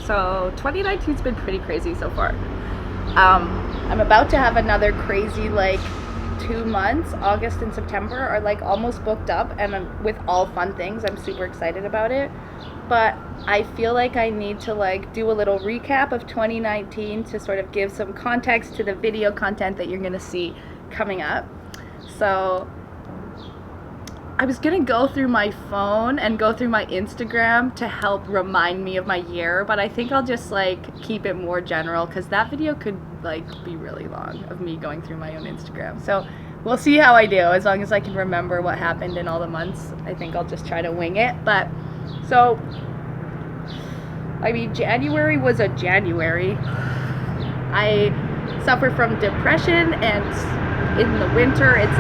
So 2019's been pretty crazy so far. I'm about to have another crazy 2 months. August and September are almost booked up, and with all fun things. I'm super excited about it. But I feel like I need to do a little recap of 2019 to sort of give some context to the video content that you're going to see coming up. So I was going to go through my phone and go through my Instagram to help remind me of my year, but I think I'll just keep it more general because that video could be really long of me going through my own Instagram. So we'll see how I do. As long as I can remember what happened in all the months, I think I'll just try to wing it. But so January was a January. I suffer from depression, and in the winter it's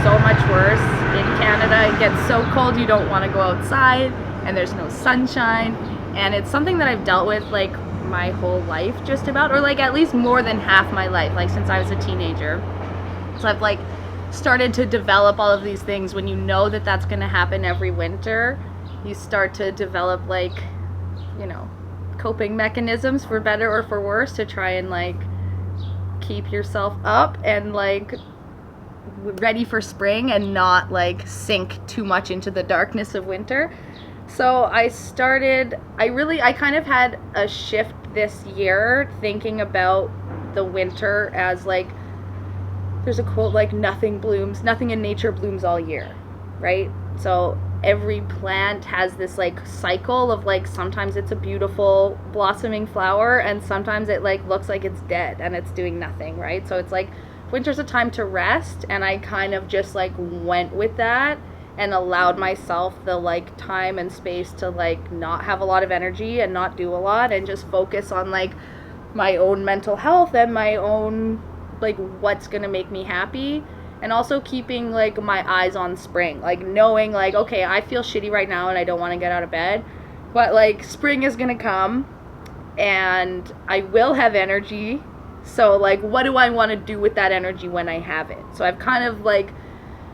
so much worse. In Canada it gets so cold you don't want to go outside, and there's no sunshine, and it's something that I've dealt with my whole life just about, or at least more than half my life, since I was a teenager. So I've started to develop all of these things. When you know that that's going to happen every winter, you start to develop coping mechanisms, for better or for worse, to try and keep yourself up and ready for spring and not sink too much into the darkness of winter. So I kind of had a shift this year thinking about the winter as there's a quote nothing in nature blooms all year, right? So every plant has this cycle of sometimes it's a beautiful blossoming flower, and sometimes it looks like it's dead and it's doing nothing, right? So it's winter's a time to rest, and I kind of just went with that and allowed myself the time and space to not have a lot of energy and not do a lot, and just focus on my own mental health and my own what's gonna make me happy. And also keeping my eyes on spring, knowing okay, I feel shitty right now and I don't want to get out of bed, but spring is gonna come and I will have energy. So what do I want to do with that energy when I have it? So I've kind of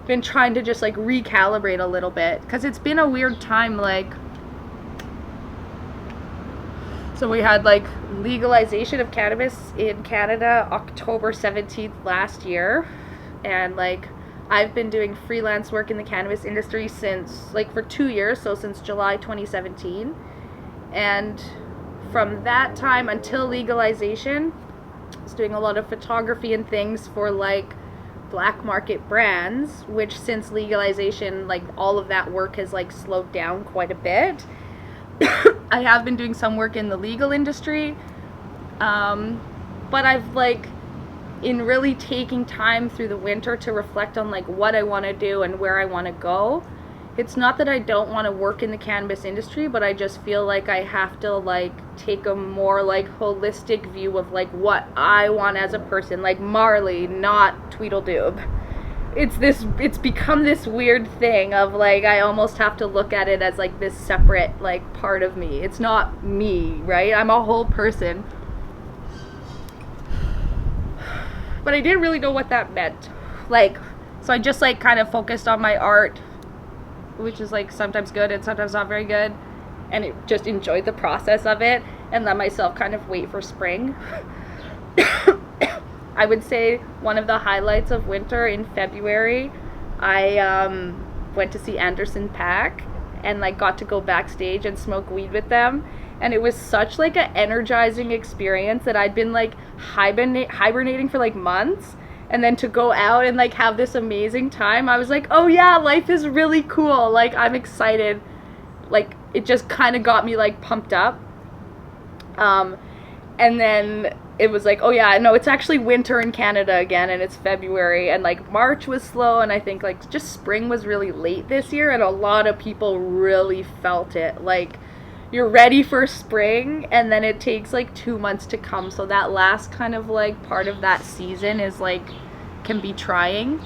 been trying to just recalibrate a little bit, because it's been a weird time. So we had legalization of cannabis in Canada October 17th last year. And I've been doing freelance work in the cannabis industry since for 2 years, so since July 2017. And from that time until legalization, I was doing a lot of photography and things for black market brands, which since legalization all of that work has slowed down quite a bit. I have been doing some work in the legal industry, but I've in really taking time through the winter to reflect on what I want to do and where I want to go. It's not that I don't want to work in the cannabis industry, but I just feel I have to take a more holistic view of what I want as a person, Marley, not Tweedledoob. It's become this weird thing of I almost have to look at it as this separate part of me. It's not me, right? I'm a whole person. But I didn't really know what that meant. So I just kind of focused on my art, which is sometimes good and sometimes not very good, and just enjoyed the process of it and let myself kind of wait for spring. I would say one of the highlights of winter in February, I went to see Anderson .Paak and got to go backstage and smoke weed with them. And it was such an energizing experience that I'd been hibernating for months, and then to go out and have this amazing time, I was oh yeah, life is really cool. I'm excited. It just kind of got me pumped up. And then it was oh yeah, no, it's actually winter in Canada again, and it's February, and March was slow, and I think just spring was really late this year, and a lot of people really felt it. You're ready for spring, and then it takes 2 months to come, so that last kind of part of that season is can be trying.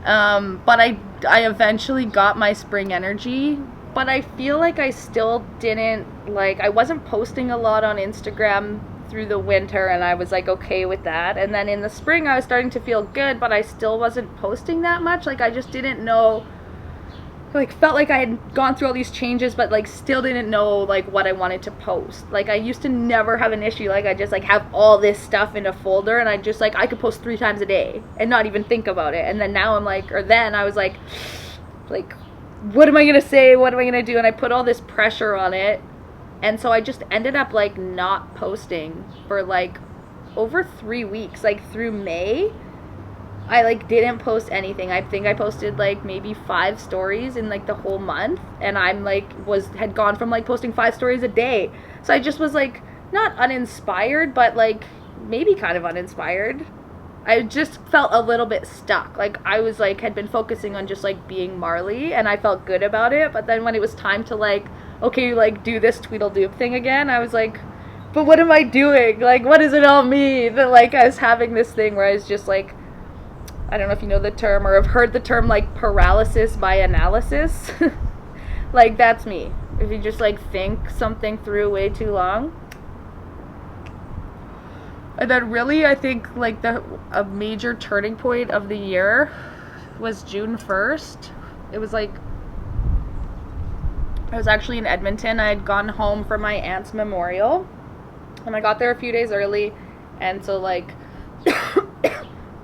But I eventually got my spring energy, but I feel I still didn't I wasn't posting a lot on Instagram through the winter, and I was okay with that. And then in the spring I was starting to feel good, but I still wasn't posting that much. I just didn't know like felt like I had gone through all these changes, but like still didn't know like what I wanted to post. Like I used to never have an issue. Like I just like have all this stuff in a folder, and I just like I could post 3 times a day and not even think about it. And then now I'm like, or then I was like what am I gonna say? What am I gonna do? And I put all this pressure on it, and so I just ended up like not posting for like over 3 weeks, like through May. I like didn't post anything. I think I posted like maybe 5 stories in like the whole month, and I'm like had gone from like posting 5 stories a day. So I just was like not uninspired, but like maybe kind of uninspired. I just felt a little bit stuck. Like I was like had been focusing on just like being Marley, and I felt good about it, but then when it was time to like okay, like do this Tweedle thing again, I was like, but what am I doing? Like what does it all mean? That like I was having this thing where I was just like, I don't know if you know the term or have heard the term like paralysis by analysis. Like that's me. If you just like think something through way too long. And then really I think like a major turning point of the year was June 1st. It was like I was actually in Edmonton. I had gone home for my aunt's memorial, and I got there a few days early, and so like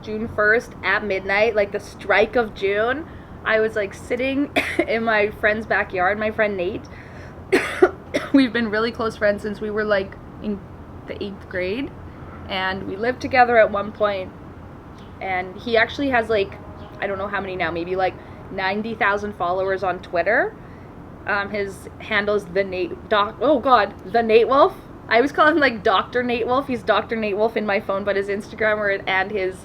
June 1st at midnight, like the strike of June, I was like sitting in my friend's backyard, my friend Nate. We've been really close friends since we were like in the 8th grade, and we lived together at one point, and he actually has like, I don't know how many now, maybe like 90,000 followers on Twitter. His handle is the Nate Wolf. I always call him like Dr. Nate Wolf. He's Dr. Nate Wolf in my phone, but his Instagram and his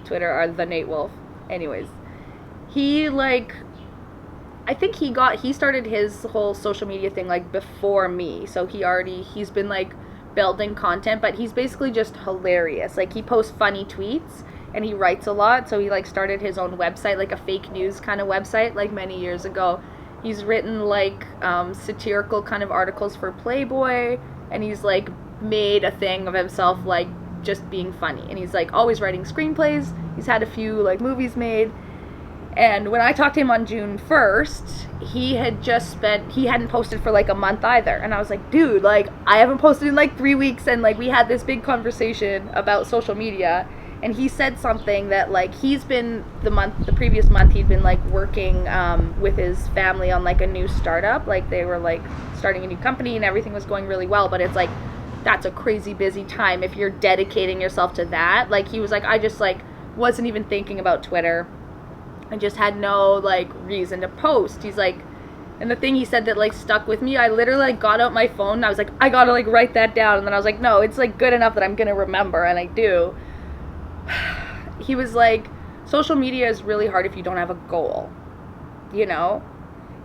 Twitter are the Nate Wolf. Anyways, he like, I think he started his whole social media thing like before me. So he's been like building content, but he's basically just hilarious. Like he posts funny tweets and he writes a lot. So he like started his own website, like a fake news kind of website, like many years ago. He's written like satirical kind of articles for Playboy, and he's like made a thing of himself like just being funny, and he's like always writing screenplays. He's had a few like movies made, and when I talked to him on June 1st, he hadn't posted for like a month either, and I was like, dude, like I haven't posted in like 3 weeks, and like we had this big conversation about social media. And he said something that like the previous month he'd been like working with his family on like a new startup. Like they were like starting a new company and everything was going really well, but it's like that's a crazy busy time if you're dedicating yourself to that. Like he was like, I just like wasn't even thinking about Twitter. I just had no like reason to post. He's like, and the thing he said that like stuck with me, I literally like got out my phone and I was like, I gotta like write that down. And then I was like, no, it's like good enough that I'm gonna remember, and I do. He was like, social media is really hard if you don't have a goal, you know?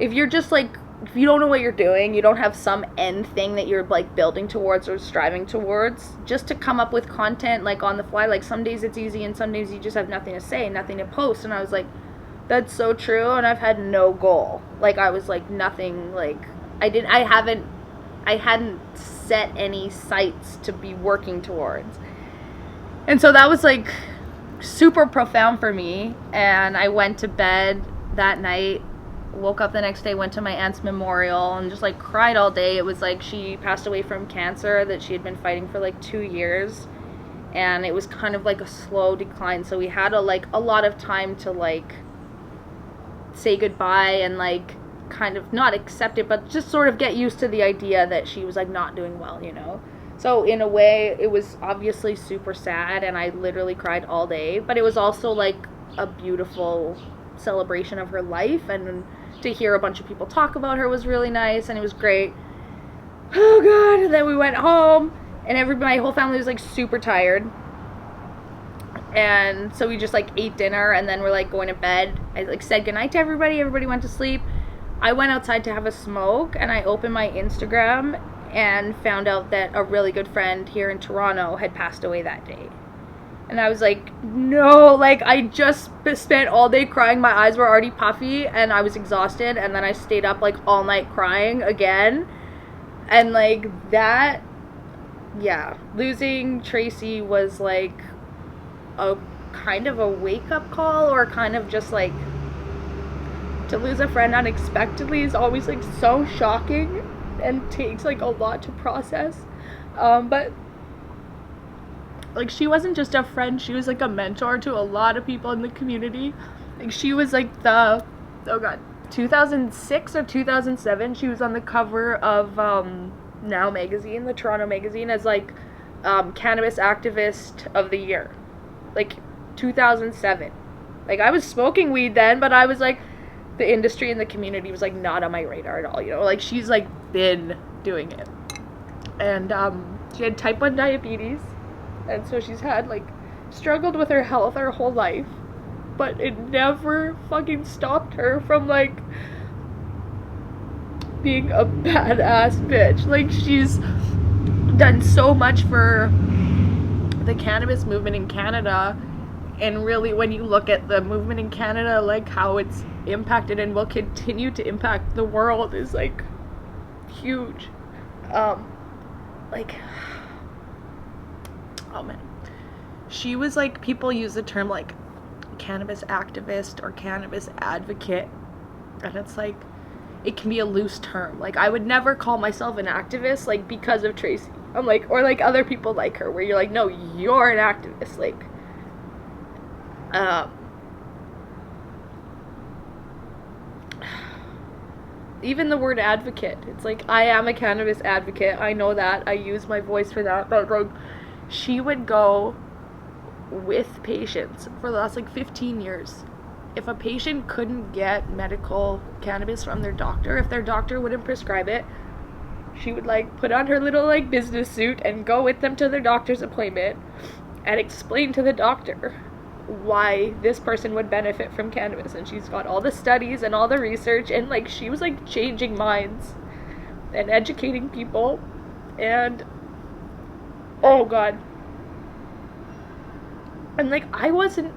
If you're just like, if you don't know what you're doing, you don't have some end thing that you're like building towards or striving towards, just to come up with content like on the fly, like some days it's easy and some days you just have nothing to say, nothing to post. And I was like, that's so true. And I've had no goal. Like I was like nothing, like I hadn't set any sights to be working towards. And so that was like super profound for me, and I went to bed that night, woke up the next day, went to my aunt's memorial, and just like cried all day. It was like she passed away from cancer that she had been fighting for like 2 years, and it was kind of like a slow decline, so we had a lot of time to like say goodbye and like kind of not accept it, but just sort of get used to the idea that she was like not doing well, you know. So in a way, it was obviously super sad, and I literally cried all day, but it was also like a beautiful celebration of her life, and to hear a bunch of people talk about her was really nice, and it was great. Oh god, and then we went home, and my whole family was like super tired, and so we just like ate dinner, and then we're like going to bed. I like said goodnight to everybody went to sleep. I went outside to have a smoke, and I opened my Instagram and found out that a really good friend here in Toronto had passed away that day. And I was like, no, like I just spent all day crying. My eyes were already puffy and I was exhausted, and then I stayed up like all night crying again. And like that, yeah, losing Tracy was like a kind of a wake-up call, or kind of just like to lose a friend unexpectedly is always like so shocking and takes like a lot to process. But like she wasn't just a friend, she was like a mentor to a lot of people in the community. Like she was like 2006 or 2007, she was on the cover of Now magazine, the Toronto magazine, as like cannabis activist of the year. Like 2007. Like I was smoking weed then, but I was like, the industry and the community was like not on my radar at all, you know. Like she's like been doing it. And she had type 1 diabetes, and so she's had like struggled with her health her whole life, but it never fucking stopped her from like being a badass bitch. Like she's done so much for the cannabis movement in Canada, and really when you look at the movement in Canada, like how it's impacted and will continue to impact the world is like huge. Like, oh man, she was like, people use the term like cannabis activist or cannabis advocate, and it's like, it can be a loose term. Like I would never call myself an activist like because of Tracy. I'm like, or like other people like her, where you're like, no, you're an activist. Like even the word advocate, it's like, I am a cannabis advocate, I know that, I use my voice for that, but like she would go with patients for the last like 15 years. If a patient couldn't get medical cannabis from their doctor, if their doctor wouldn't prescribe it, she would like put on her little like business suit and go with them to their doctor's appointment and explain to the doctor why this person would benefit from cannabis. And she's got all the studies and all the research, and like she was like changing minds and educating people. And oh god, and like I wasn't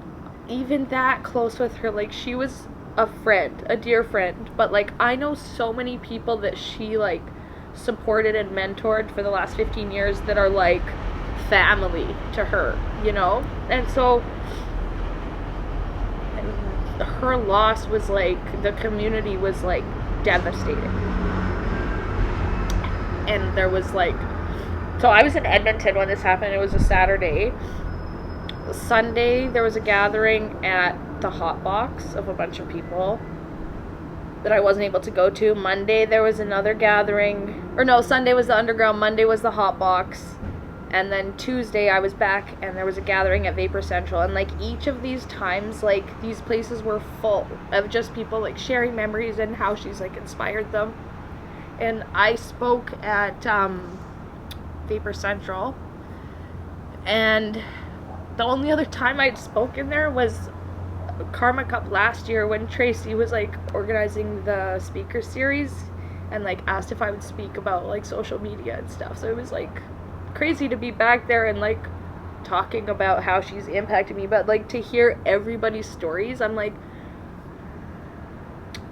even that close with her. Like she was a friend, a dear friend, but like I know so many people that she like supported and mentored for the last 15 years that are like family to her, you know. And so her loss was like, the community was like devastating. And there was like, so I was in Edmonton when this happened. It was a Saturday. Sunday there was a gathering at the Hot Box of a bunch of people that I wasn't able to go to. Monday there was another gathering, or no, Sunday was the Underground, Monday was the Hot Box, and then Tuesday I was back and there was a gathering at Vapor Central. And like each of these times, like these places were full of just people like sharing memories and how she's like inspired them. And I spoke at Vapor Central, and the only other time I'd spoken there was Karma Cup last year when Tracy was like organizing the speaker series and like asked if I would speak about like social media and stuff. So it was like crazy to be back there and like talking about how she's impacted me, but like to hear everybody's stories, I'm like,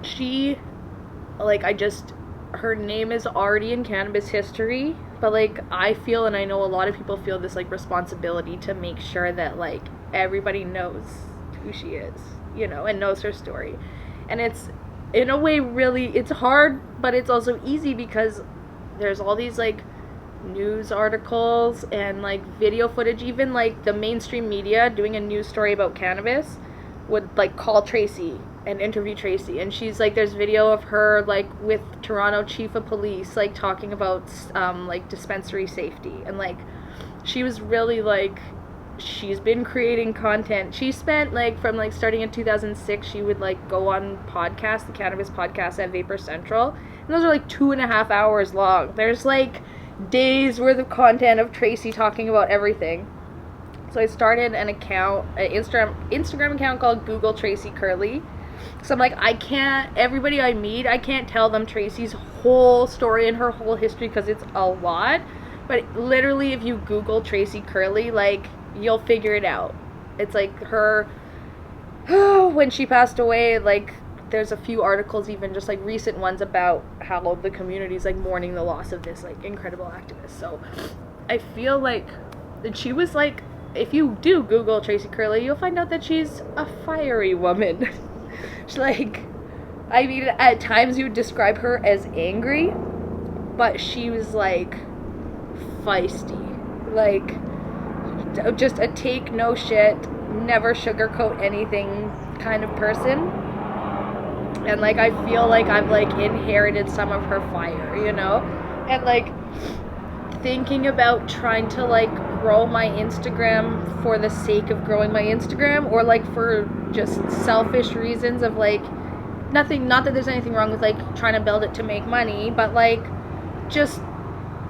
she, like, I just, her name is already in cannabis history, but like I feel, and I know a lot of people feel, this like responsibility to make sure that like everybody knows who she is, you know, and knows her story. And it's in a way really, it's hard, but it's also easy because there's all these like news articles and like video footage. Even like the mainstream media doing a news story about cannabis would like call Tracy and interview Tracy, and she's like, there's video of her like with Toronto Chief of Police like talking about like dispensary safety. And like she was really like, she's been creating content. She spent like from like starting in 2006, she would like go on podcasts, the cannabis podcast at Vapor Central, and those are like 2.5 hours long. There's like days worth of content of Tracy talking about everything. So I started an account, an Instagram account called Google Tracy Curley. So I'm like, I can't, everybody I meet, I can't tell them Tracy's whole story and her whole history because it's a lot. But literally, if you Google Tracy Curley, like, you'll figure it out. It's like her, when she passed away, like, there's a few articles, even just like recent ones, about how the community's like mourning the loss of this like incredible activist. So I feel like that she was like, if you do Google Tracy Curley, you'll find out that she's a fiery woman. She's like, I mean, at times you would describe her as angry, but she was like feisty, like just a take no shit, never sugarcoat anything kind of person. And like I feel like I've like inherited some of her fire, you know? And like thinking about trying to like grow my Instagram for the sake of growing my Instagram, or like for just selfish reasons of like nothing, not that there's anything wrong with like trying to build it to make money, but like just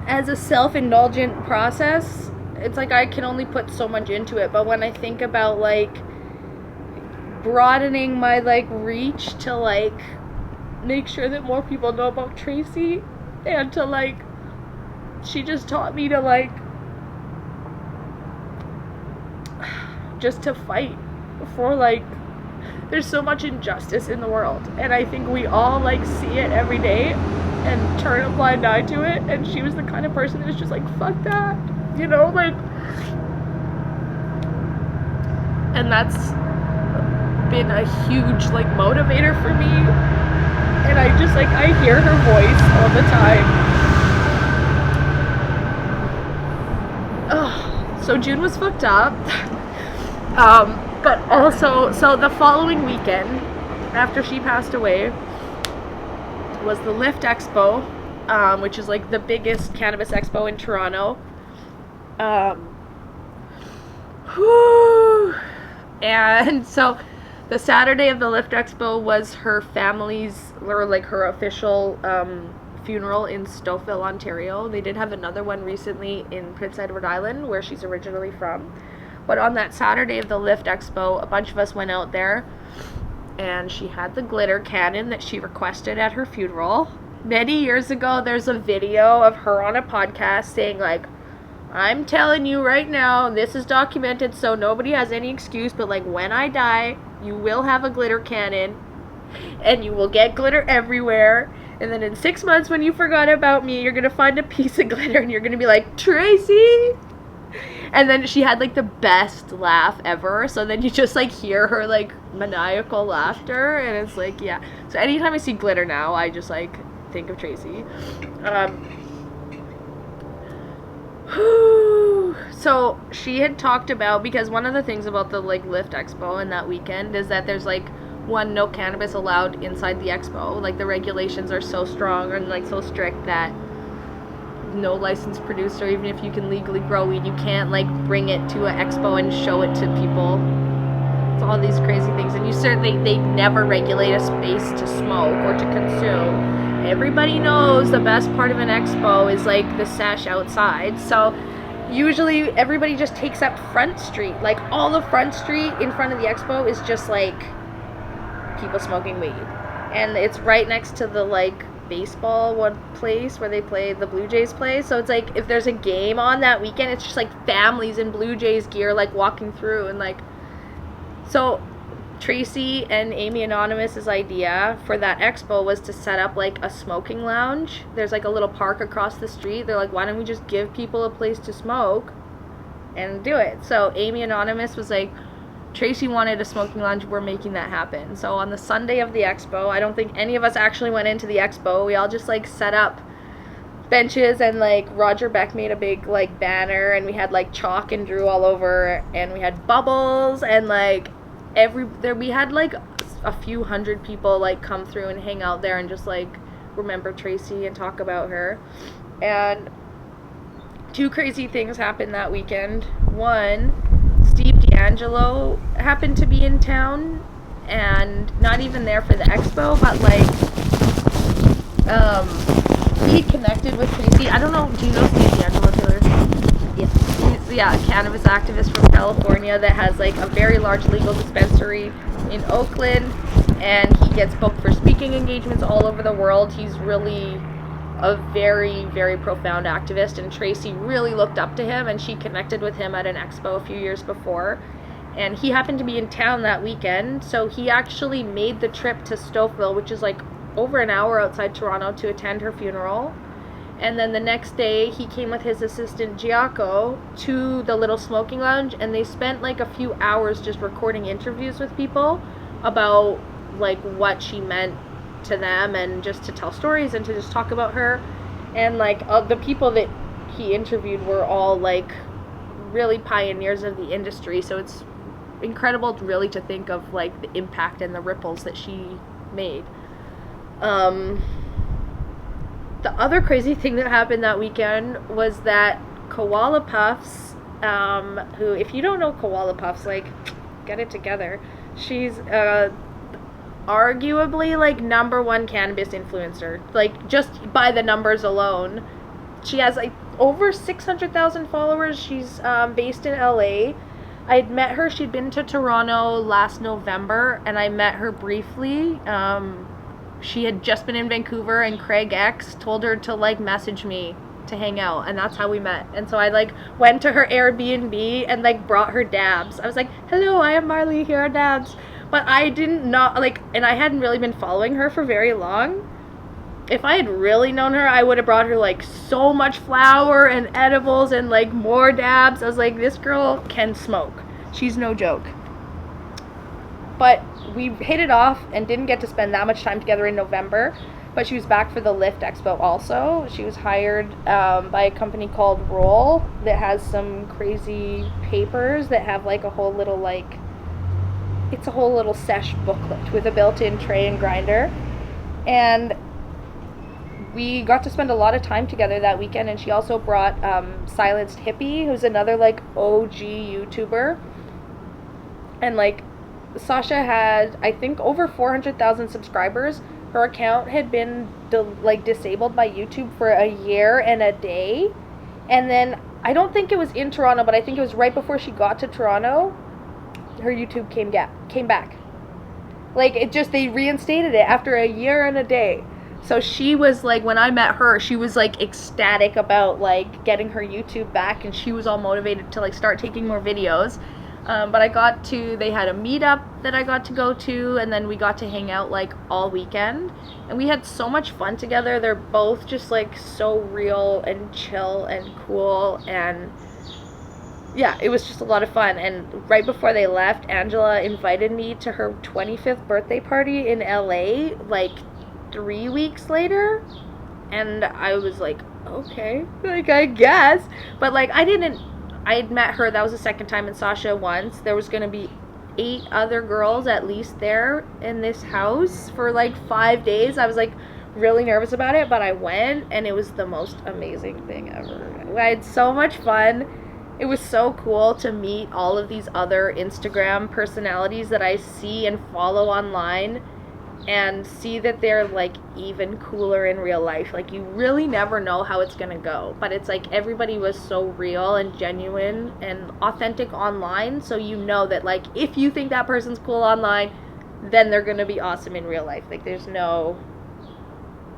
as a self-indulgent process, it's like I can only put so much into it. But when I think about like broadening my like reach to like make sure that more people know about Tracy, and to like, she just taught me to like just to fight for like, there's so much injustice in the world, and I think we all like see it every day and turn a blind eye to it, and she was the kind of person that was just like, fuck that, you know, like, and that's been a huge like motivator for me, and I just like, I hear her voice all the time. Oh, so June was fucked up. But also, so the following weekend after she passed away was the Lift Expo, which is like the biggest cannabis expo in Toronto. And so the Saturday of the Lift Expo was her family's, or like her official funeral in Stouffville, Ontario. They did have another one recently in Prince Edward Island, where she's originally from. But on that Saturday of the Lift Expo, a bunch of us went out there, and she had the glitter cannon that she requested at her funeral. Many years ago, there's a video of her on a podcast saying like, I'm telling you right now, this is documented so nobody has any excuse, but like when I die, you will have a glitter cannon, and you will get glitter everywhere, and then in 6 months when you forgot about me, you're gonna find a piece of glitter and you're gonna be like, Tracy! And then she had like the best laugh ever, so then you just like hear her like maniacal laughter, and it's like, yeah. So anytime I see glitter now, I just like think of Tracy. So she had talked about, because one of the things about the like Lift Expo and that weekend is that there's like no cannabis allowed inside the expo. Like the regulations are so strong and like so strict that no licensed producer, even if you can legally grow weed, you can't like bring it to an expo and show it to people. It's all these crazy things, and they never regulate a space to smoke or to consume. Everybody knows the best part of an expo is like the sesh outside. So usually everybody just takes up Front Street. Like all the Front Street in front of the expo is just like people smoking weed, and it's right next to the like baseball one place where they play, the Blue Jays play. So it's like if there's a game on that weekend, it's just like families in Blue Jays gear like walking through, and like, so Tracy and Amy Anonymous's idea for that expo was to set up like a smoking lounge. There's like a little park across the street. They're like, why don't we just give people a place to smoke and do it? So Amy Anonymous was like, Tracy wanted a smoking lounge, we're making that happen. So on the Sunday of the expo, I don't think any of us actually went into the expo. We all just like set up benches, and like Roger Beck made a big like banner, and we had like chalk and drew all over, and we had bubbles, and like we had like a few hundred people like come through and hang out there and just like remember Tracy and talk about her. And two crazy things happened that weekend. One, Steve D'Angelo happened to be in town, and not even there for the expo, but like he connected with Tracy. I don't know, do you know Steve D'Angelo, Taylor? Yeah, a cannabis activist from California that has like a very large legal dispensary in Oakland, and he gets booked for speaking engagements all over the world. He's really a very, very profound activist, and Tracy really looked up to him, and she connected with him at an expo a few years before, and he happened to be in town that weekend, so he actually made the trip to Stouffville, which is like over an hour outside Toronto, to attend her funeral. And then the next day he came with his assistant Giaco to the little smoking lounge, and they spent like a few hours just recording interviews with people about like what she meant to them and just to tell stories and to just talk about her. And like the people that he interviewed were all like really pioneers of the industry, so it's incredible really to think of like the impact and the ripples that she made. The other crazy thing that happened that weekend was that Koala Puffs, who, if you don't know Koala Puffs, like, get it together. She's arguably like #1 cannabis influencer, like just by the numbers alone. She has like over 600,000 followers. She's based in LA. I'd met her, she'd been to Toronto last November, and I met her briefly. She had just been in Vancouver, and Craig X told her to like message me to hang out, and that's how we met. And so I like went to her Airbnb and like brought her dabs. I was like, hello, I am Marley, here are dabs. But I didn't know, like, and I hadn't really been following her for very long. If I had really known her, I would have brought her like so much flour and edibles and like more dabs. I was like, this girl can smoke. She's no joke. But we hit it off and didn't get to spend that much time together in November. But she was back for the Lyft Expo also. She was hired by a company called Roll that has some crazy papers that have like a whole little like, it's a whole little sesh booklet with a built-in tray and grinder. And we got to spend a lot of time together that weekend, and she also brought Silenced Hippie, who's another like OG YouTuber. And like Sasha had, I think, over 400,000 subscribers. Her account had been disabled by YouTube for a year and a day. And then I don't think it was in Toronto, but I think it was right before she got to Toronto, her YouTube came back. Like, it just, they reinstated it after a year and a day. So she was like, when I met her, she was like ecstatic about like getting her YouTube back, and she was all motivated to like start taking more videos. But they had a meetup that I got to go to, and then we got to hang out like all weekend, and we had so much fun together. They're both just like so real and chill and cool, and yeah, it was just a lot of fun. And right before they left, Angela invited me to her 25th birthday party in LA, like 3 weeks later, and I was like, okay, like, I guess. But like, I had met her, that was the second time, and Sasha once. There was gonna be 8 other girls at least there in this house for like 5 days. I was like really nervous about it, but I went, and it was the most amazing thing ever. I had so much fun. It was so cool to meet all of these other Instagram personalities that I see and follow online, and see that they're like even cooler in real life. Like, you really never know how it's gonna go, but it's like everybody was so real and genuine and authentic online, so you know that like if you think that person's cool online, then they're gonna be awesome in real life. Like, there's no,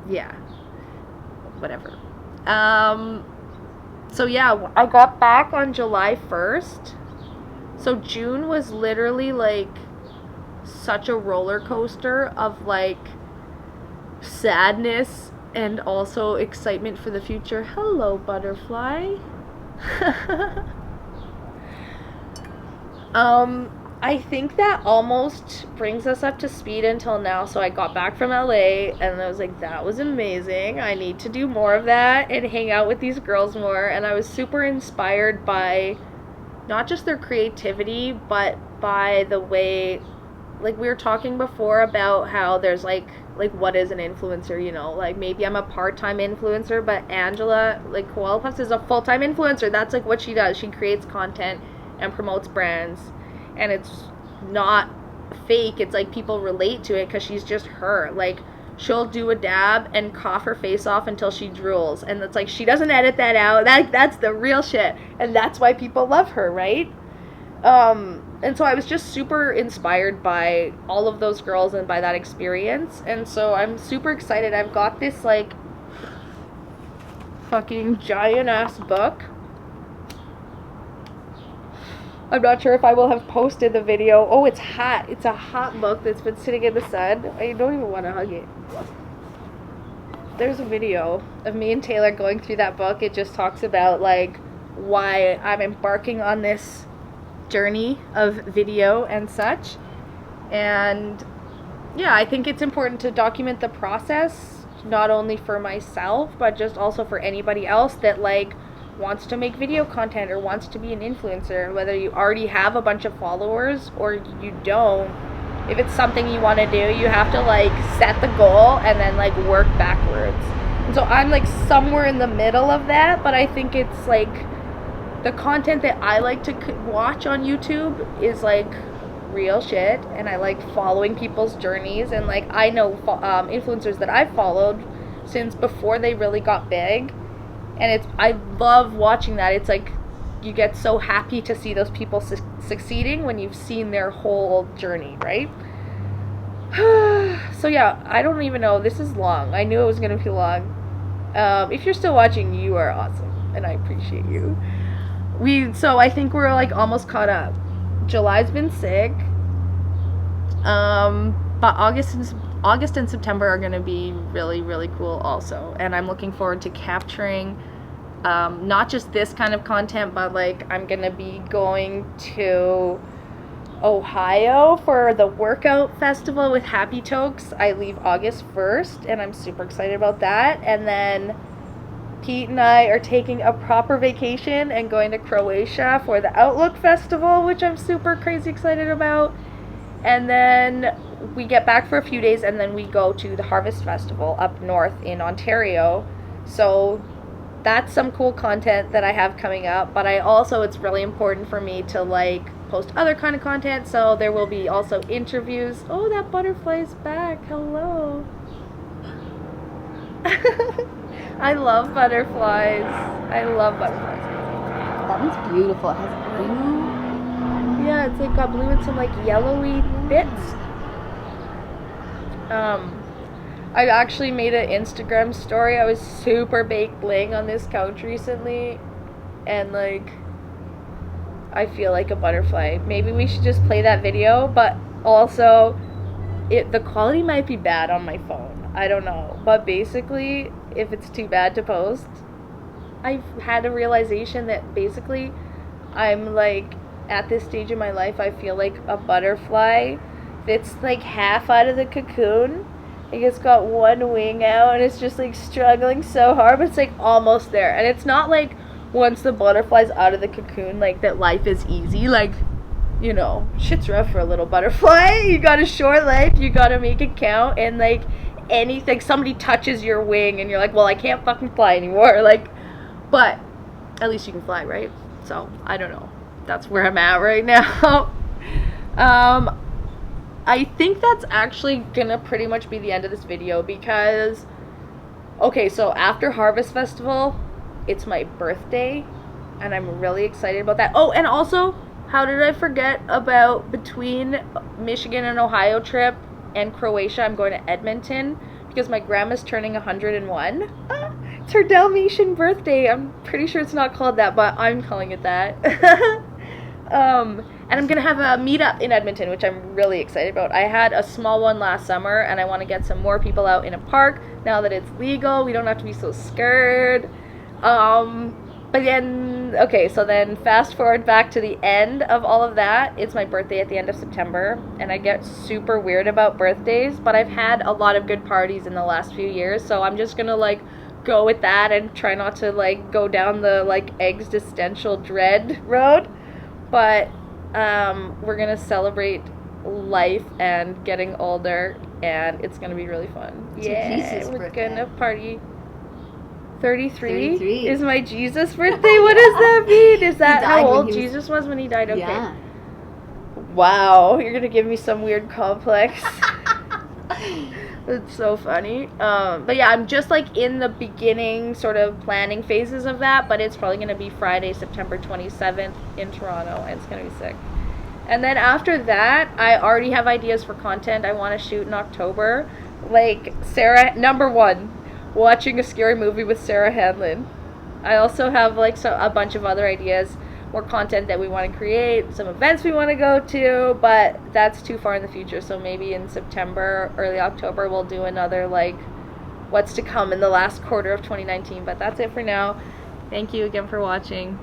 yeah, whatever. So yeah, I got back on July 1st. So June was literally like such a roller coaster of like sadness and also excitement for the future. Hello, butterfly. I think that almost brings us up to speed until now. So I got back from LA, and I was like, that was amazing. I need to do more of that and hang out with these girls more. And I was super inspired by not just their creativity, but by the way, like, we were talking before about how there's like what is an influencer, you know? Like, maybe I'm a part-time influencer, but Angela, like, Koala Puffs is a full-time influencer. That's like what she does. She creates content and promotes brands, and it's not fake. It's like people relate to it because she's just her. Like, she'll do a dab and cough her face off until she drools, and it's like she doesn't edit that out. That's the real shit, and that's why people love her, right? And so I was just super inspired by all of those girls and by that experience, and so I'm super excited. I've got this like fucking giant ass book. I'm not sure if I will have posted the video. Oh, it's hot. It's a hot book that's been sitting in the sun. I don't even want to hug it. There's a video of me and Taylor going through that book. It just talks about like why I'm embarking on this journey of video and such. And yeah, I think it's important to document the process, not only for myself, but just also for anybody else that like wants to make video content or wants to be an influencer, whether you already have a bunch of followers or you don't. If it's something you want to do, you have to like set the goal and then like work backwards. And so I'm like somewhere in the middle of that, but I think it's like the content that I like to watch on YouTube is like real shit, and I like following people's journeys, and like I know influencers that I've followed since before they really got big, and I love watching that. It's like you get so happy to see those people succeeding when you've seen their whole journey, right? So yeah, I don't even know. This is long. I knew it was gonna be long. If you're still watching, you are awesome, and I appreciate you. So I think we're like almost caught up. July's been sick. But August and September are going to be really, really cool also. And I'm looking forward to capturing not just this kind of content, but like I'm going to be going to Ohio for the workout festival with Happy Tokes. I leave August 1st, and I'm super excited about that. And then Pete and I are taking a proper vacation and going to Croatia for the Outlook Festival, which I'm super crazy excited about. And then we get back for a few days, and then we go to the Harvest Festival up north in Ontario. So that's some cool content that I have coming up. But it's really important for me to like post other kind of content. So there will be also interviews. Oh, that butterfly's back. Hello. I love butterflies. That one's beautiful. It has blue. Yeah, it's like got blue and some like yellowy bits. I actually made an Instagram story. I was super baked laying on this couch recently, and like I feel like a butterfly. Maybe we should just play that video, but also the quality might be bad on my phone. I don't know. But basically, if it's too bad to post, I've had a realization that basically I'm like at this stage in my life, I feel like a butterfly that's like half out of the cocoon. Like it's got one wing out and it's just like struggling so hard, but it's like almost there. And it's not like once the butterfly's out of the cocoon, like that life is easy. Like, you know, shit's rough for a little butterfly. You got a short life, you gotta make it count, and like anything, somebody touches your wing and you're like, well, I can't fucking fly anymore. Like, but at least you can fly, right? So I don't know, that's where I'm at right now. I think that's actually gonna pretty much be the end of this video, because okay, so after Harvest Festival, it's my birthday and I'm really excited about that. Oh, and also, how did I forget about between Michigan and Ohio trip and Croatia, I'm going to Edmonton because my grandma's turning 101. It's her Dalmatian birthday. I'm pretty sure it's not called that, but I'm calling it that. And I'm going to have a meetup in Edmonton, which I'm really excited about. I had a small one last summer, and I want to get some more people out in a park now that it's legal. We don't have to be so scared. But then, okay, so then fast forward back to the end of all of that. It's my birthday at the end of September, and I get super weird about birthdays, but I've had a lot of good parties in the last few years, so I'm just gonna, like, go with that and try not to, like, go down the, like, existential dread road. But, we're gonna celebrate life and getting older, and it's gonna be really fun. It's yeah, we're birthday. gonna party. 33 is my Jesus birthday. What does that mean? Is that how old Jesus was when he died? Okay. Yeah. Wow, you're gonna give me some weird complex. That's so funny. But yeah, I'm just like in the beginning sort of planning phases of that, but it's probably gonna be Friday, September 27th in Toronto, and it's gonna be sick. And then after that, I already have ideas for content I want to shoot in October. Like Sarah, number one, watching a scary movie with Sarah Hanlon. I also have like a bunch of other ideas, more content that we want to create, some events we want to go to, but that's too far in the future. So maybe in September, early October, we'll do another like what's to come in the last quarter of 2019. But that's it for now. Thank you again for watching.